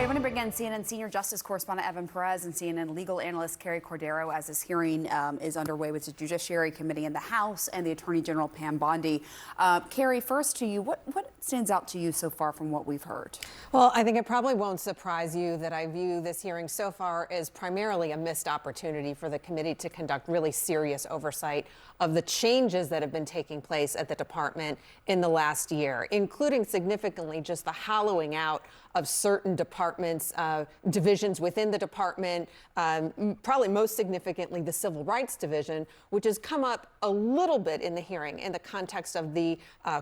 I want to bring in CNN senior justice correspondent Evan Perez and CNN legal analyst Carrie Cordero as this hearing is underway with the Judiciary Committee in the House and the Attorney General Pam Bondi. Carrie, first to you, what stands out to you so far from what we've heard? Well, I think it probably won't surprise you that I view this hearing so far as primarily a missed opportunity for the committee to conduct really serious oversight of the changes that have been taking place at the department in the last year, including significantly just the hollowing out of certain departments, divisions within the department, probably most significantly the Civil Rights Division, which has come up a little bit in the hearing in the context of the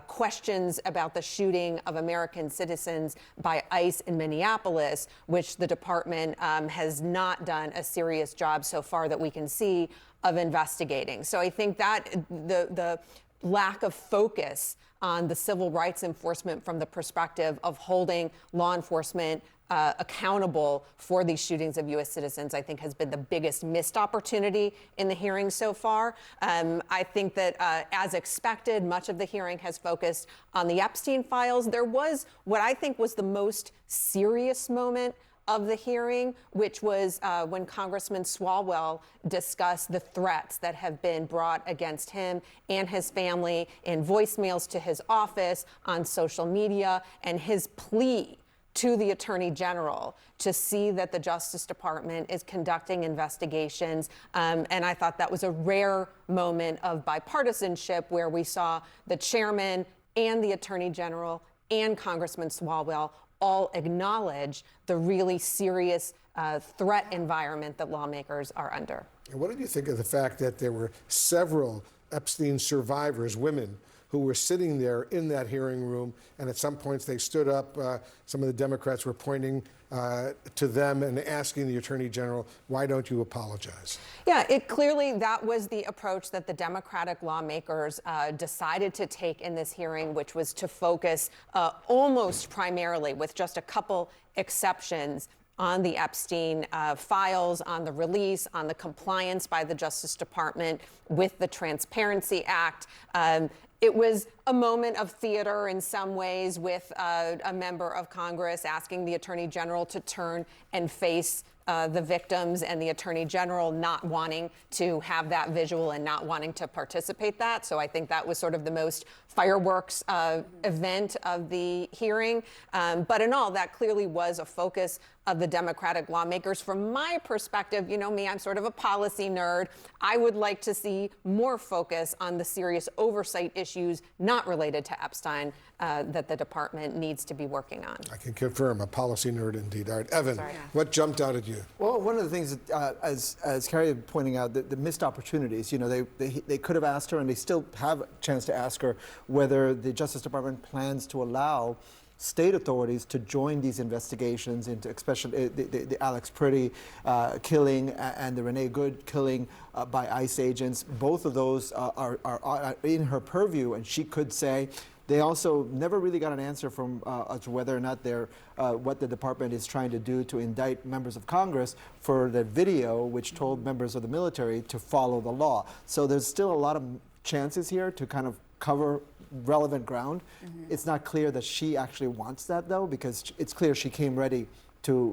questions about the shooting of American citizens by ICE in Minneapolis, which the department has not done a serious job so far that we can see of investigating. So I think that the lack of focus on the civil rights enforcement from the perspective of holding law enforcement accountable for these shootings of U.S. citizens, I think has been the biggest missed opportunity in the hearing so far. I think that, as expected, much of the hearing has focused on the Epstein files. There was what I think was the most serious moment of the hearing, which was when Congressman Swalwell discussed the threats that have been brought against him and his family in voicemails to his office, on social media, and his plea to the Attorney General to see that the Justice Department is conducting investigations. And I thought that was a rare moment of bipartisanship where we saw the chairman and the Attorney General and Congressman Swalwell all acknowledge the really serious threat environment that lawmakers are under. And what did you think of the fact that there were several Epstein survivors, women, who were sitting there in that hearing room, and at some points they stood up, some of the Democrats were pointing to them and asking the Attorney General, why don't you apologize? Yeah, that was the approach that the Democratic lawmakers decided to take in this hearing, which was to focus almost primarily, with just a couple exceptions, on the Epstein files, on the release, on the compliance by the Justice Department with the Transparency Act. It was a moment of theater in some ways, with a member of Congress asking the Attorney General to turn and face the victims, and the Attorney General not wanting to have that visual and not wanting to participate that. So I think that was sort of the most fireworks event of the hearing. But in all, that clearly was a focus of the Democratic lawmakers. From my perspective, you know me, I'm sort of a policy nerd. I would like to see more focus on the serious oversight issues not related to Epstein that the department needs to be working on. I can confirm, a policy nerd indeed. All right, Evan, what jumped out at you? Well, one of the things that, as Carrie was pointing out, the missed opportunities. You know, they could have asked her, and they still have a chance to ask her, whether the Justice Department plans to allow state authorities to join these investigations into, especially the Alex Priddy killing and the Renee Good killing by ICE agents. Both of those are in her purview, and she could say. They also never really got an answer from as to whether or not they're what the department is trying to do to indict members of Congress for the video which told members of the military to follow the law. So there's still a lot of chances here to kind of cover relevant ground. It's not clear that she actually wants that, though, because it's clear she came ready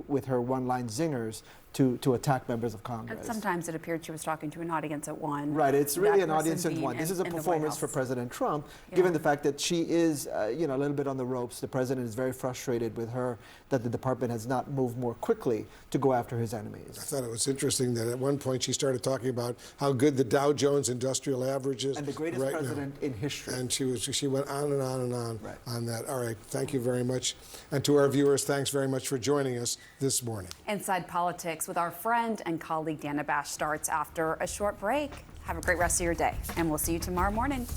with her one-line zingers to attack members of Congress. And sometimes it appeared she was talking to an audience at one. Right, it's really an audience at one. This is a performance for President Trump, given the fact that she is, a little bit on the ropes. The president is very frustrated with her that the department has not moved more quickly to go after his enemies. I thought it was interesting that at one point she started talking about how good the Dow Jones Industrial Average is. And the greatest president in history. And she went on and on and on on that. All right, thank you very much. And to our viewers, thanks very much for joining us this morning. Inside Politics with our friend and colleague Dana Bash starts after a short break. Have a great rest of your day, and we'll see you tomorrow morning.